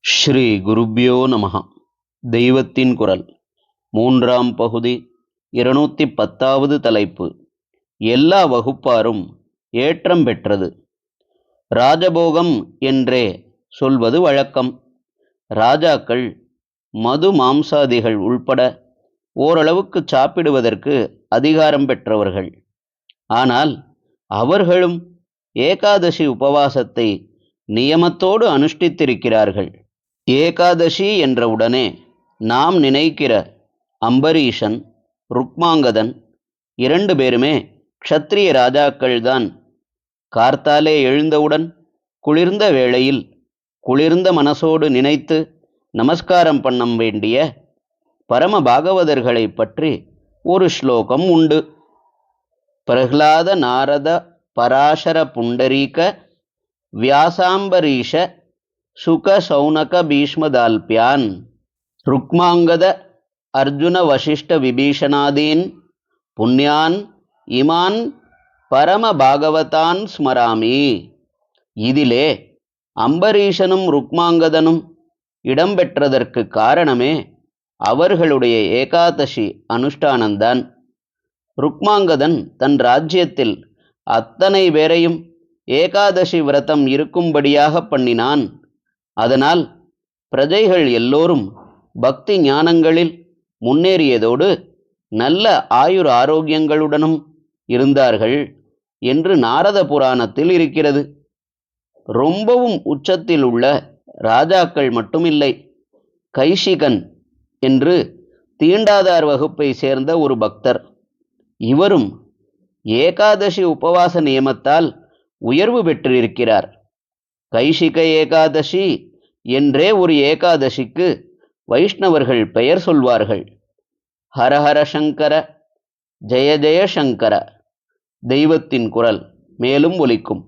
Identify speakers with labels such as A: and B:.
A: ஸ்ரீ குருப்யோ நமஹ. தெய்வத்தின் குரல் மூன்றாம் பகுதி 210வது தலைப்பு. எல்லா வகுப்பாரும் ஏற்றம் பெற்றது. ராஜபோகம் என்றே சொல்வது வழக்கம். ராஜாக்கள் மது மாம்சாதிகள் உள்பட ஓரளவுக்கு சாப்பிடுவதற்கு அதிகாரம் பெற்றவர்கள். ஆனால் அவர்களும் ஏகாதசி உபவாசத்தை நியமத்தோடு அனுஷ்டித்திருக்கிறார்கள். ஏகாதசி என்றவுடனே நாம் நினைக்கிற அம்பரீஷன், ருக்மாங்கதன் 2 பேருமே க்ஷத்திரிய ராஜாக்கள்தான். கார்த்தாலே எழுந்தவுடன் குளிர்ந்த வேளையில் குளிர்ந்த மனசோடு நினைத்து நமஸ்காரம் பண்ண வேண்டிய பரம பாகவதர்களை பற்றி ஒரு ஸ்லோகம் உண்டு. பிரஹ்லாத நாரத பராசர புண்டரீக வியாசாம்பரீஷ சுக சௌனக பீஷ்மதால்பியான் ருக்மாங்கத அர்ஜுன வசிஷ்ட விபீஷணாதீன் புண்ணியான் இமான் பரம பாகவதான் ஸ்மராமி. இதிலே அம்பரீஷனும் ருக்மாங்கதனும் இடம்பெற்றதற்கு காரணமே அவர்களுடைய ஏகாதசி அனுஷ்டானந்தான். ருக்மாங்கதன் தன் ராஜ்யத்தில் அத்தனை பேரையும் ஏகாதசி விரதம் இருக்கும்படியாக பண்ணினான். அதனால் பிரஜைகள் எல்லோரும் பக்தி ஞானங்களில் முன்னேறியதோடு நல்ல ஆயுர் ஆரோக்கியங்களுடனும் இருந்தார்கள் என்று நாரத புராணத்தில் இருக்கிறது. ரொம்பவும் உச்சத்தில் உள்ள ராஜாக்கள் மட்டுமில்லை. கைஷிகன் என்று தீண்டாதார் வகுப்பை சேர்ந்த ஒரு பக்தர், இவரும் ஏகாதசி உபவாச நியமத்தால் உயர்வு பெற்றிருக்கிறார். கைஷிக ஏகாதசி என்றே ஒரு ஏகாதசிக்கு வைஷ்ணவர்கள் பெயர் சொல்வார்கள். ஹரஹர சங்கர, ஜெய ஜெய சங்கர. தெய்வத்தின் குரல் மேலும் ஒலிக்கும்.